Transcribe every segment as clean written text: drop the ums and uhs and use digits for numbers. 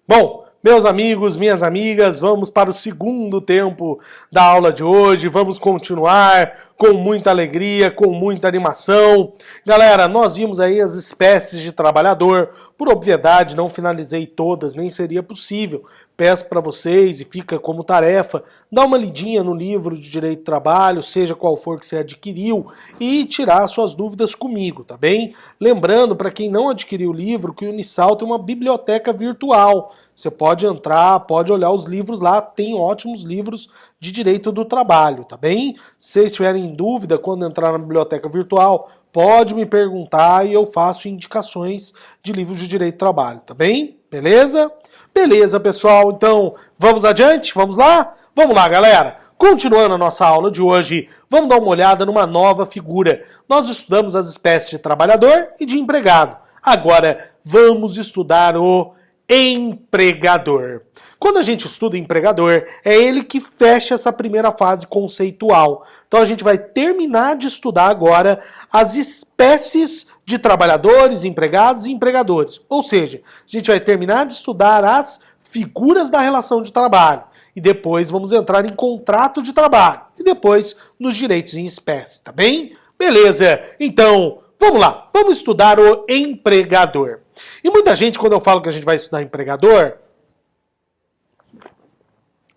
Bom, meus amigos, minhas amigas, vamos para o segundo tempo da aula de hoje. Vamos continuar com muita alegria, com muita animação. Galera, nós vimos aí as espécies de trabalhador. Por obviedade, não finalizei todas, nem seria possível. Peço para vocês, e fica como tarefa, dar uma lidinha no livro de Direito do Trabalho, seja qual for que você adquiriu, e tirar suas dúvidas comigo, tá bem? Lembrando, para quem não adquiriu o livro, que o Unisal tem uma biblioteca virtual. Você pode entrar, pode olhar os livros lá, tem ótimos livros de Direito do Trabalho, tá bem? Se vocês tiverem dúvida quando entrar na biblioteca virtual, pode me perguntar e eu faço indicações de livros de Direito do Trabalho, tá bem? Beleza? Beleza, pessoal. Então, vamos adiante? Vamos lá? Vamos lá, galera. Continuando a nossa aula de hoje, vamos dar uma olhada numa nova figura. Nós estudamos as espécies de trabalhador e de empregado. Agora, vamos estudar o empregador. Quando a gente estuda empregador, é ele que fecha essa primeira fase conceitual. Então a gente vai terminar de estudar agora as espécies de trabalhadores, empregados e empregadores. Ou seja, a gente vai terminar de estudar as figuras da relação de trabalho. E depois vamos entrar em contrato de trabalho. E depois nos direitos em espécie, tá bem? Beleza, então vamos lá, vamos estudar o empregador. E muita gente, quando eu falo que a gente vai estudar empregador,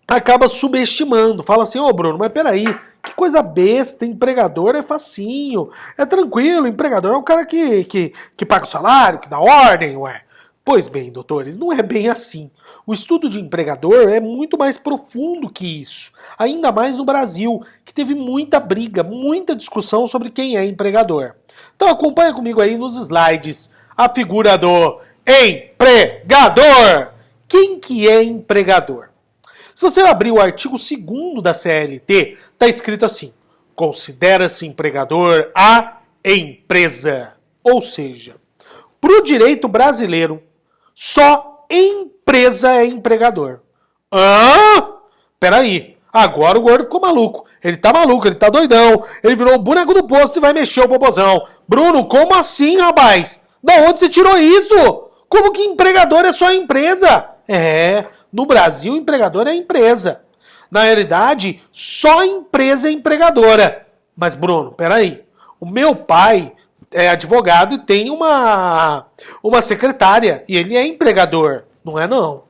acaba subestimando, fala assim, ô Bruno, mas peraí, que coisa besta, empregador é facinho, é tranquilo, empregador é o cara que paga o salário, que dá ordem, ué. Pois bem, doutores, não é bem assim. O estudo de empregador é muito mais profundo que isso, ainda mais no Brasil, que teve muita briga, muita discussão sobre quem é empregador. Então acompanha comigo aí nos slides a figura do empregador. Quem que é empregador? Se você abrir o artigo 2º da CLT, está escrito assim: considera-se empregador a empresa. Ou seja, para o direito brasileiro, só empresa é empregador. Peraí, agora o gordo ficou maluco. Ele tá maluco, ele tá doidão. Ele virou o boneco do posto e vai mexer o popozão. Bruno, como assim, rapaz? Da onde você tirou isso? Como que empregador é só empresa? No Brasil, empregador é empresa. Na realidade, só empresa é empregadora. Mas, Bruno, peraí. O meu pai é advogado e tem uma secretária. E ele é empregador. Não é, não.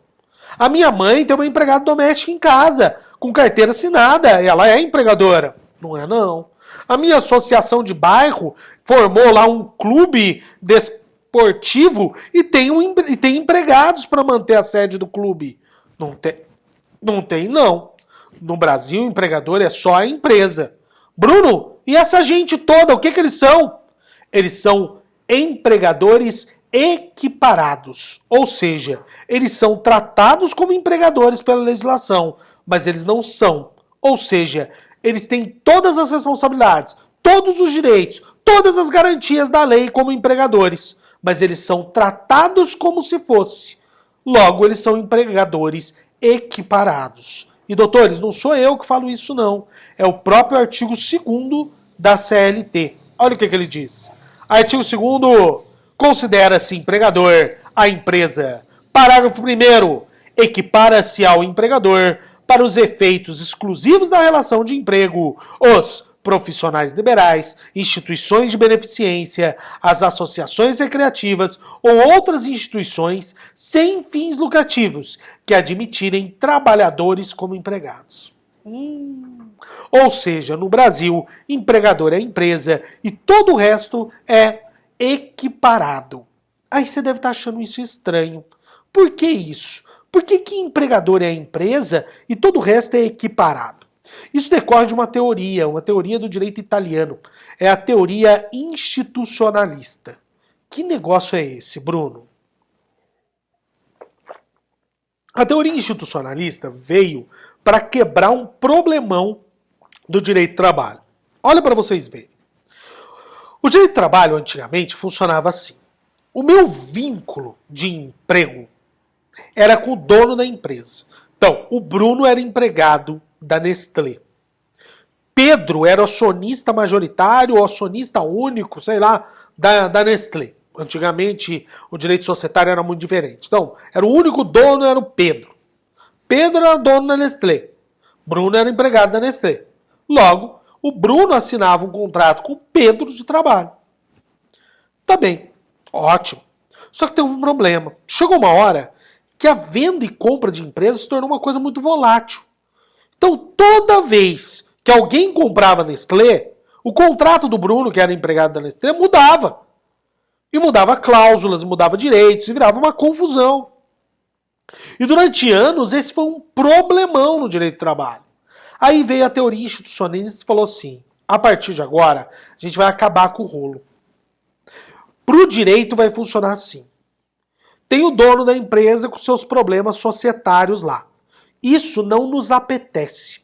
A minha mãe tem uma empregada doméstica em casa, com carteira assinada. Ela é empregadora. Não é, não. A minha associação de bairro formou lá um clube desportivo e tem empregados para manter a sede do clube. Não tem, não. No Brasil, o empregador é só a empresa. Bruno, e essa gente toda, o que eles são? Eles são empregadores equiparados. Ou seja, eles são tratados como empregadores pela legislação, mas eles não são. Ou seja, eles têm todas as responsabilidades, todos os direitos, todas as garantias da lei como empregadores, mas eles são tratados como se fosse. Logo, eles são empregadores equiparados. E, doutores, não sou eu que falo isso, não. É o próprio artigo 2º da CLT. Olha o que ele diz. Artigo 2º, considera-se empregador a empresa. Parágrafo 1º, equipara-se ao empregador para os efeitos exclusivos da relação de emprego os profissionais liberais, instituições de beneficência, as associações recreativas ou outras instituições sem fins lucrativos que admitirem trabalhadores como empregados. Ou seja, no Brasil, empregador é empresa e todo o resto é equiparado. Aí você deve estar achando isso estranho. Por que isso? Por que empregador é empresa e todo o resto é equiparado? Isso decorre de uma teoria do direito italiano. É a teoria institucionalista. Que negócio é esse, Bruno? A teoria institucionalista veio para quebrar um problemão do direito do trabalho. Olha para vocês verem. O direito do trabalho, antigamente, funcionava assim. O meu vínculo de emprego era com o dono da empresa. Então, o Bruno era empregado da Nestlé. Pedro era acionista majoritário ou acionista único, sei lá, da Nestlé. Antigamente, o direito societário era muito diferente. Então, era o único dono, era o Pedro. Pedro era dono da Nestlé. Bruno era empregado da Nestlé. Logo, o Bruno assinava um contrato com o Pedro de trabalho. Tá bem, ótimo. Só que tem um problema. Chegou uma hora que a venda e compra de empresas se tornou uma coisa muito volátil. Então, toda vez que alguém comprava Nestlé, o contrato do Bruno, que era empregado da Nestlé, mudava. E mudava cláusulas, mudava direitos, e virava uma confusão. E durante anos, esse foi um problemão no direito do trabalho. Aí veio a teoria institucionalista e falou assim, a partir de agora, a gente vai acabar com o rolo. Para o direito vai funcionar assim. Tem o dono da empresa com seus problemas societários lá. Isso não nos apetece.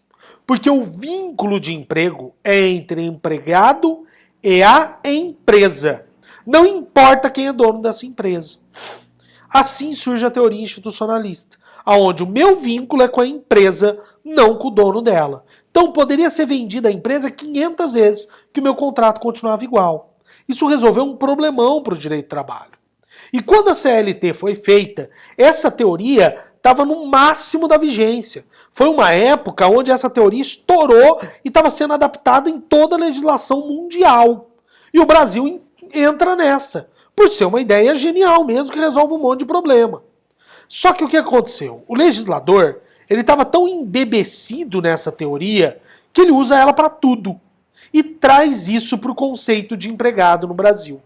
Porque o vínculo de emprego é entre empregado e a empresa. Não importa quem é dono dessa empresa. Assim surge a teoria institucionalista, onde o meu vínculo é com a empresa, não com o dono dela. Então poderia ser vendida a empresa 500 vezes que o meu contrato continuava igual. Isso resolveu um problemão para o direito do trabalho. E quando a CLT foi feita, essa teoria estava no máximo da vigência. Foi uma época onde essa teoria estourou e estava sendo adaptada em toda a legislação mundial. E o Brasil entra nessa, por ser uma ideia genial mesmo que resolve um monte de problema. Só que o que aconteceu? O legislador ele estava tão embebecido nessa teoria que ele usa ela para tudo. E traz isso para o conceito de empregado no Brasil.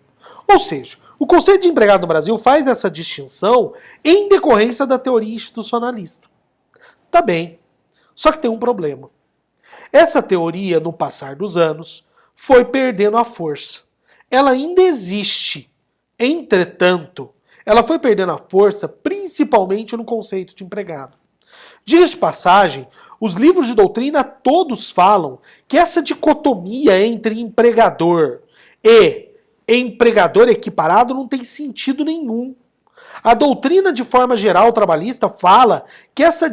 Ou seja, o conceito de empregado no Brasil faz essa distinção em decorrência da teoria institucionalista. Tá bem, só que tem um problema. Essa teoria, no passar dos anos, foi perdendo a força. Ela ainda existe. Entretanto, ela foi perdendo a força principalmente no conceito de empregado. Diga-se de passagem, os livros de doutrina todos falam que essa dicotomia entre empregador e empregador equiparado não tem sentido nenhum. A doutrina, de forma geral, trabalhista, fala que essa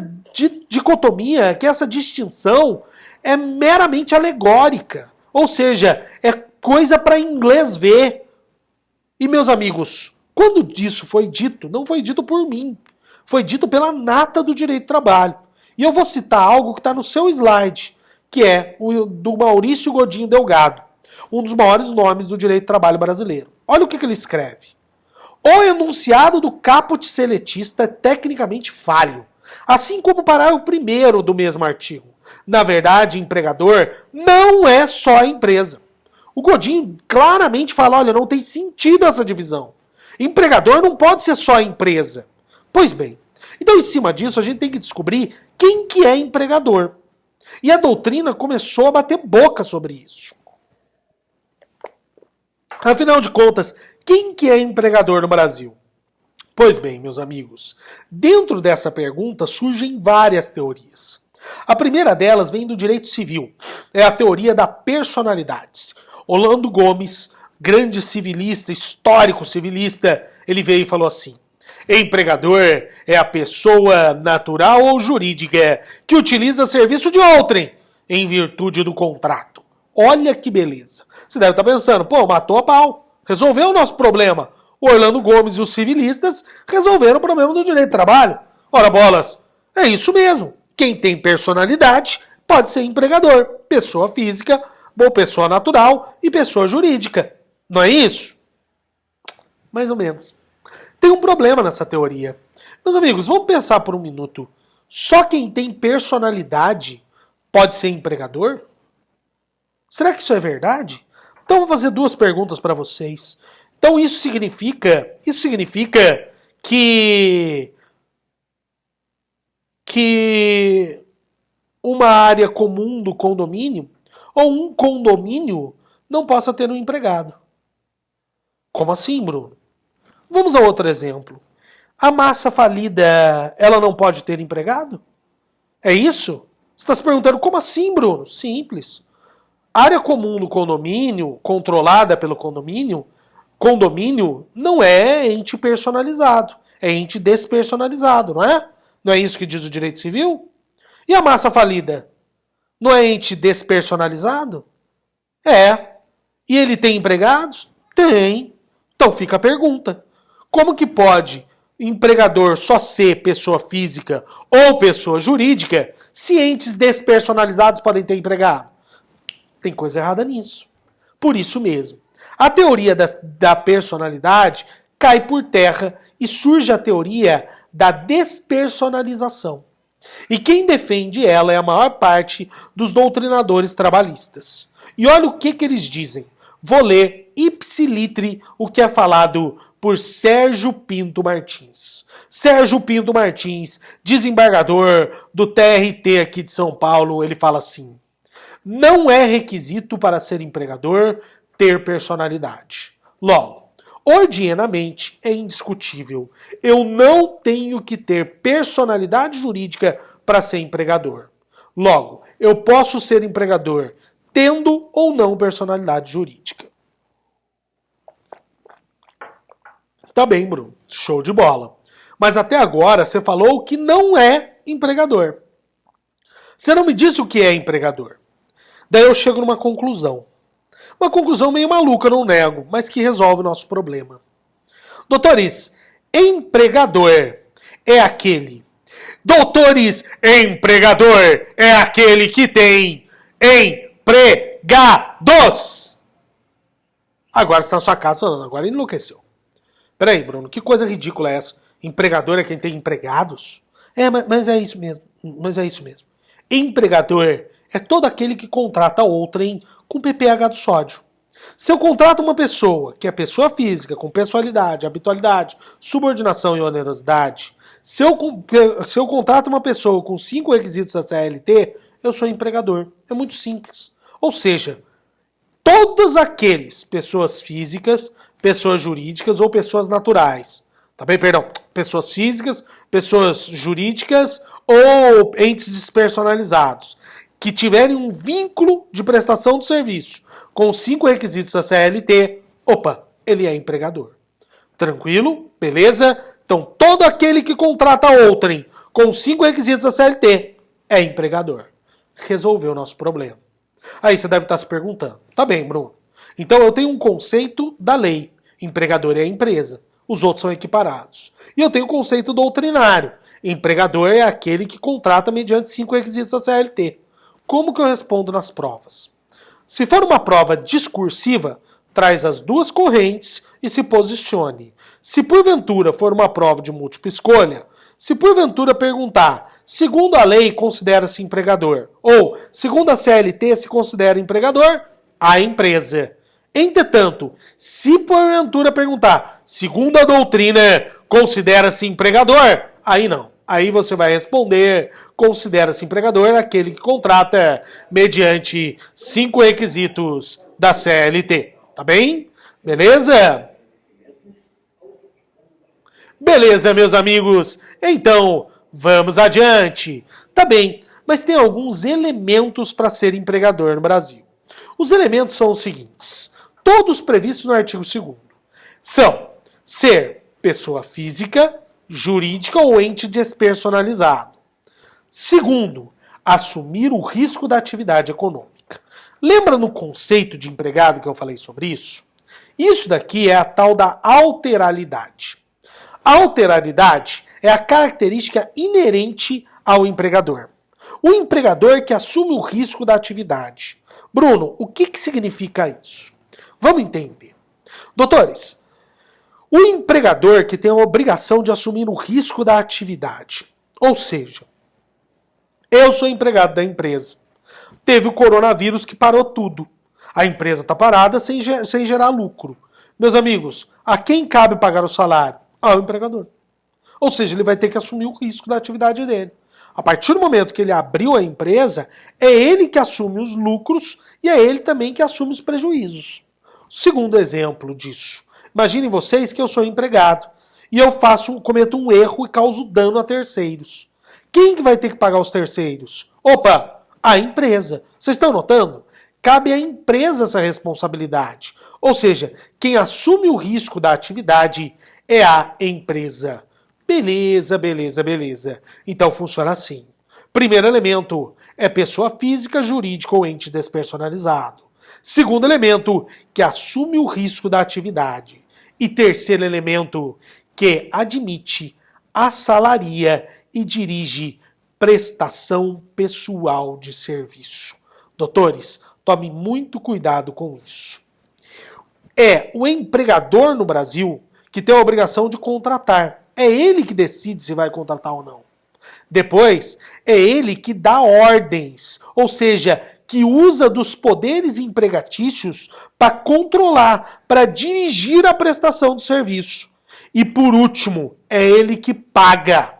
dicotomia, que essa distinção é meramente alegórica. Ou seja, é coisa para inglês ver. E, meus amigos, quando isso foi dito, não foi dito por mim. Foi dito pela nata do direito do trabalho. E eu vou citar algo que está no seu slide, que é o do Maurício Godinho Delgado, um dos maiores nomes do direito do trabalho brasileiro. Olha o que ele escreve. O enunciado do caput seletista é tecnicamente falho, assim como o parágrafo 1º do mesmo artigo. Na verdade, empregador não é só a empresa. O Godinho claramente fala, olha, não tem sentido essa divisão. Empregador não pode ser só a empresa. Pois bem, então em cima disso a gente tem que descobrir quem que é empregador. E a doutrina começou a bater boca sobre isso. Afinal de contas, quem que é empregador no Brasil? Pois bem, meus amigos, dentro dessa pergunta surgem várias teorias. A primeira delas vem do direito civil, é a teoria da personalidade. Orlando Gomes, grande civilista, histórico civilista, ele veio e falou assim: empregador é a pessoa natural ou jurídica que utiliza serviço de outrem em virtude do contrato. Olha que beleza. Você deve estar pensando, pô, matou a pau. Resolveu o nosso problema. O Orlando Gomes e os civilistas resolveram o problema do direito do trabalho. Ora bolas, é isso mesmo. Quem tem personalidade pode ser empregador, pessoa física, ou pessoa natural e pessoa jurídica. Não é isso? Mais ou menos. Tem um problema nessa teoria. Meus amigos, vamos pensar por um minuto. Só quem tem personalidade pode ser empregador? Será que isso é verdade? Então eu vou fazer duas perguntas para vocês. Então isso significa que uma área comum do condomínio ou um condomínio não possa ter um empregado. Como assim, Bruno? Vamos a outro exemplo. A massa falida, ela não pode ter empregado? É isso? Você está se perguntando, como assim, Bruno? Simples. Área comum do condomínio, controlada pelo condomínio não é ente personalizado, é ente despersonalizado, não é? Não é isso que diz o direito civil? E a massa falida? Não é ente despersonalizado? É. E ele tem empregados? Tem. Então fica a pergunta. Como que pode empregador só ser pessoa física ou pessoa jurídica se entes despersonalizados podem ter empregado? Tem coisa errada nisso. Por isso mesmo, a teoria da personalidade cai por terra e surge a teoria da despersonalização. E quem defende ela é a maior parte dos doutrinadores trabalhistas. E olha o que eles dizem. Vou ler ipsilitri o que é falado por Sérgio Pinto Martins. Sérgio Pinto Martins, desembargador do TRT aqui de São Paulo, ele fala assim: não é requisito para ser empregador ter personalidade. Logo, ordinariamente é indiscutível. Eu não tenho que ter personalidade jurídica para ser empregador. Logo, eu posso ser empregador tendo ou não personalidade jurídica. Tá bem, Bruno. Show de bola. Mas até agora você falou que não é empregador. Você não me disse o que é empregador. Daí eu chego numa conclusão. Uma conclusão meio maluca, não nego, mas que resolve o nosso problema. Doutores, empregador é aquele. Doutores, empregador é aquele que tem empregados. Agora você está na sua casa falando, agora enlouqueceu. Peraí, Bruno, que coisa ridícula é essa? Empregador é quem tem empregados? Mas é isso mesmo. Mas é isso mesmo. Empregador é todo aquele que contrata outrem com PPH do sódio. Se eu contrato uma pessoa, que é pessoa física, com pessoalidade, habitualidade, subordinação e onerosidade, se eu contrato uma pessoa com 5 requisitos da CLT, eu sou empregador. É muito simples. Ou seja, todos aqueles, pessoas físicas, pessoas jurídicas ou pessoas naturais. Tá bem? Perdão. Pessoas físicas, pessoas jurídicas ou entes despersonalizados que tiverem um vínculo de prestação do serviço com os 5 requisitos da CLT, opa, ele é empregador. Tranquilo? Beleza? Então, todo aquele que contrata outrem com os 5 requisitos da CLT é empregador. Resolveu o nosso problema. Aí você deve estar se perguntando, tá bem, Bruno, então eu tenho um conceito da lei, empregador é a empresa, os outros são equiparados. E eu tenho o conceito doutrinário, empregador é aquele que contrata mediante 5 requisitos da CLT. Como que eu respondo nas provas? Se for uma prova discursiva, traz as duas correntes e se posicione. Se porventura for uma prova de múltipla escolha, se porventura perguntar, segundo a lei considera-se empregador, ou segundo a CLT se considera empregador, a empresa. Entretanto, se porventura perguntar, segundo a doutrina considera-se empregador, aí não. Aí você vai responder, considera-se empregador aquele que contrata mediante 5 requisitos da CLT. Tá bem? Beleza? Beleza, meus amigos. Então, vamos adiante. Tá bem, mas tem alguns elementos para ser empregador no Brasil. Os elementos são os seguintes, todos previstos no artigo 2º. São ser pessoa física, jurídica ou ente despersonalizado. Segundo, assumir o risco da atividade econômica. Lembra no conceito de empregado que eu falei sobre isso? Isso daqui é a tal da alteralidade. A alteralidade é a característica inerente ao empregador. O empregador que assume o risco da atividade. Bruno, o que significa isso? Vamos entender. Doutores, o empregador que tem a obrigação de assumir o risco da atividade. Ou seja, eu sou empregado da empresa. Teve o coronavírus que parou tudo. A empresa está parada sem gerar lucro. Meus amigos, a quem cabe pagar o salário? Ao empregador. Ou seja, ele vai ter que assumir o risco da atividade dele. A partir do momento que ele abriu a empresa, é ele que assume os lucros e é ele também que assume os prejuízos. Segundo exemplo disso. Imaginem vocês que eu sou empregado e eu cometo um erro e causo dano a terceiros. Quem que vai ter que pagar os terceiros? Opa, a empresa. Vocês estão notando? Cabe à empresa essa responsabilidade. Ou seja, quem assume o risco da atividade é a empresa. Beleza, beleza, beleza. Então funciona assim. Primeiro elemento é pessoa física, jurídica ou ente despersonalizado. Segundo elemento, que assume o risco da atividade. E terceiro elemento, que admite, assalaria e dirige prestação pessoal de serviço. Doutores, tome muito cuidado com isso. É o empregador no Brasil que tem a obrigação de contratar. É ele que decide se vai contratar ou não. Depois, é ele que dá ordens, ou seja, que usa dos poderes empregatícios para controlar, para dirigir a prestação do serviço. E por último, é ele que paga.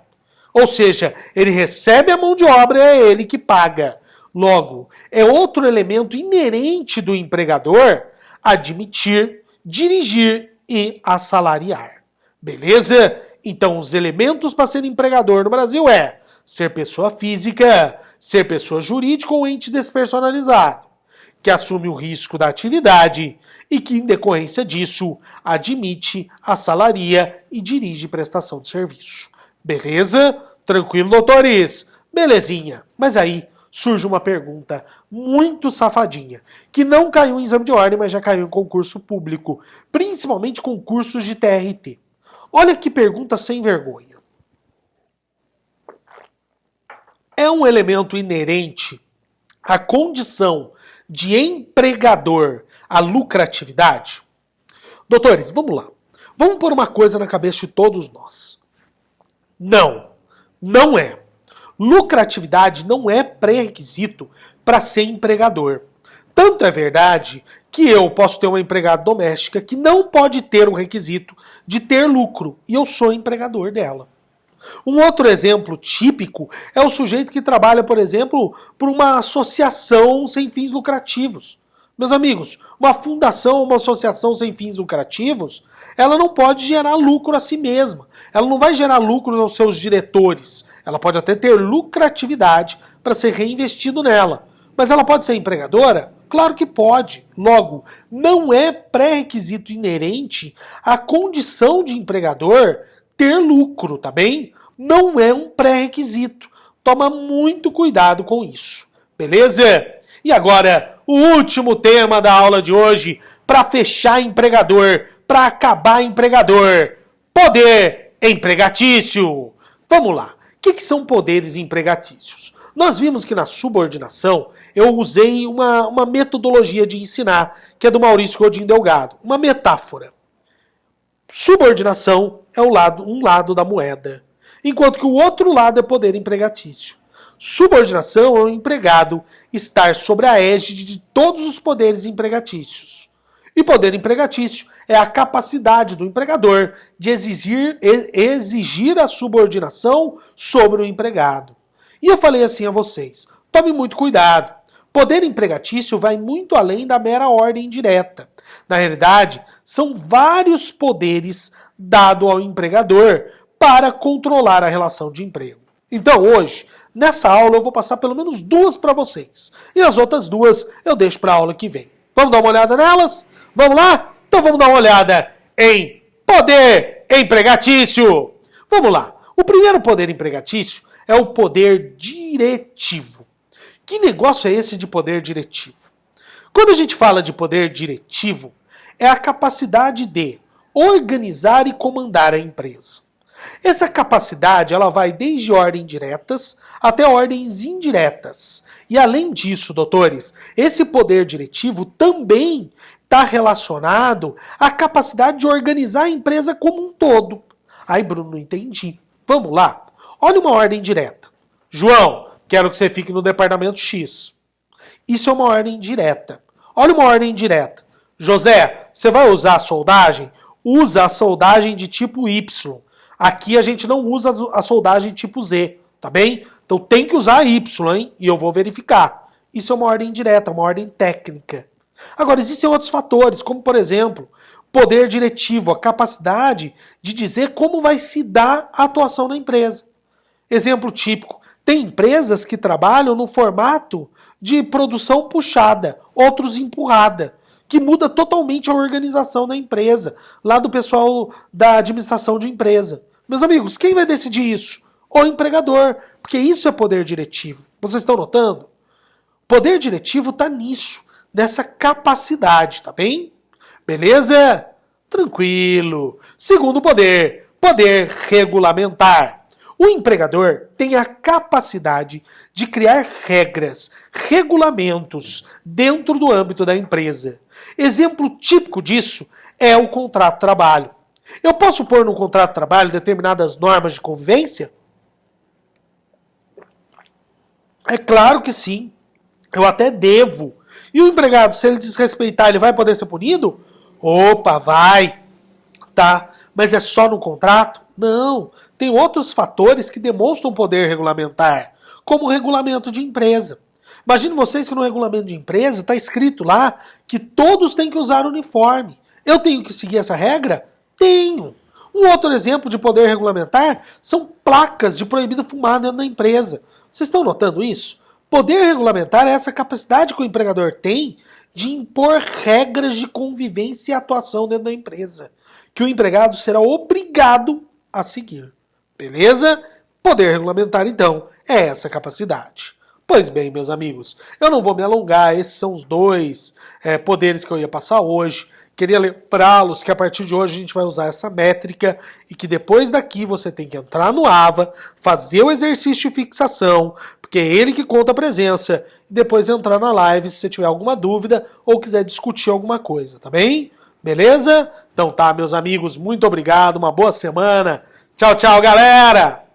Ou seja, ele recebe a mão de obra e é ele que paga. Logo, é outro elemento inerente do empregador admitir, dirigir e assalariar. Beleza? Então, os elementos para ser empregador no Brasil é ser pessoa física, ser pessoa jurídica ou ente despersonalizado, que assume o risco da atividade e que, em decorrência disso, admite, assalaria e dirige prestação de serviço. Beleza? Tranquilo, doutores? Belezinha. Mas aí surge uma pergunta muito safadinha, que não caiu em exame de ordem, mas já caiu em concurso público, principalmente concursos de TRT. Olha que pergunta sem vergonha. É um elemento inerente à condição de empregador a lucratividade? Doutores, vamos lá. Vamos pôr uma coisa na cabeça de todos nós. Não, não é. Lucratividade não é pré-requisito para ser empregador. Tanto é verdade que eu posso ter uma empregada doméstica que não pode ter o requisito de ter lucro, e eu sou empregador dela. Um outro exemplo típico é o sujeito que trabalha, por exemplo, por uma associação sem fins lucrativos. Meus amigos, uma fundação, uma associação sem fins lucrativos, ela não pode gerar lucro a si mesma. Ela não vai gerar lucro aos seus diretores. Ela pode até ter lucratividade para ser reinvestido nela. Mas ela pode ser empregadora? Claro que pode. Logo, não é pré-requisito inerente à condição de empregador ter lucro, tá bem? Não é um pré-requisito. Toma muito cuidado com isso. Beleza? E agora, o último tema da aula de hoje, para fechar empregador, para acabar empregador. Poder empregatício. Vamos lá. O que são poderes empregatícios? Nós vimos que na subordinação eu usei uma metodologia de ensinar, que é do Maurício Godinho Delgado, uma metáfora. Subordinação é um lado da moeda, enquanto que o outro lado é poder empregatício. Subordinação é o empregado estar sobre a égide de todos os poderes empregatícios. E poder empregatício é a capacidade do empregador de exigir a subordinação sobre o empregado. E eu falei assim a vocês, tome muito cuidado. Poder empregatício vai muito além da mera ordem direta. Na realidade, são vários poderes dados ao empregador para controlar a relação de emprego. Então hoje, nessa aula, eu vou passar pelo menos duas para vocês. E as outras duas eu deixo para a aula que vem. Vamos dar uma olhada nelas? Vamos lá? Então vamos dar uma olhada em poder empregatício. Vamos lá. O primeiro poder empregatício é o poder diretivo. Que negócio é esse de poder diretivo? Quando a gente fala de poder diretivo, é a capacidade de organizar e comandar a empresa. Essa capacidade ela vai desde ordens diretas até ordens indiretas. E além disso, doutores, esse poder diretivo também está relacionado à capacidade de organizar a empresa como um todo. Ai, Bruno, não entendi. Vamos lá. Olha uma ordem direta. João, quero que você fique no departamento X. Isso é uma ordem direta. Olha uma ordem direta. José, você vai usar a soldagem? Usa a soldagem de tipo Y. Aqui a gente não usa a soldagem tipo Z, tá bem? Então tem que usar Y, hein? E eu vou verificar. Isso é uma ordem direta, uma ordem técnica. Agora, existem outros fatores, como por exemplo, poder diretivo, a capacidade de dizer como vai se dar a atuação na empresa. Exemplo típico, tem empresas que trabalham no formato de produção puxada, outros empurrada, que muda totalmente a organização da empresa, lá do pessoal da administração de empresa. Meus amigos, quem vai decidir isso? O empregador, porque isso é poder diretivo. Vocês estão notando? Poder diretivo está nisso, nessa capacidade, tá bem? Beleza? Tranquilo. Segundo poder, poder regulamentar. O empregador tem a capacidade de criar regras, regulamentos dentro do âmbito da empresa. Exemplo típico disso é o contrato de trabalho. Eu posso pôr no contrato de trabalho determinadas normas de convivência? É claro que sim. Eu até devo. E o empregado, se ele desrespeitar, ele vai poder ser punido? Opa, vai. Tá. Mas é só no contrato? Não. Tem outros fatores que demonstram poder regulamentar, como o regulamento de empresa. Imagine vocês que no regulamento de empresa está escrito lá que todos têm que usar uniforme. Eu tenho que seguir essa regra? Tenho. Um outro exemplo de poder regulamentar são placas de proibido fumar dentro da empresa. Vocês estão notando isso? Poder regulamentar é essa capacidade que o empregador tem de impor regras de convivência e atuação dentro da empresa, que o empregado será obrigado a seguir. Beleza? Poder regulamentar, então, é essa capacidade. Pois bem, meus amigos, eu não vou me alongar, esses são os dois poderes que eu ia passar hoje. Queria lembrá-los que a partir de hoje a gente vai usar essa métrica e que depois daqui você tem que entrar no AVA, fazer o exercício de fixação, porque é ele que conta a presença, e depois entrar na live se você tiver alguma dúvida ou quiser discutir alguma coisa, tá bem? Beleza? Então tá, meus amigos, muito obrigado, uma boa semana. Tchau, tchau, galera!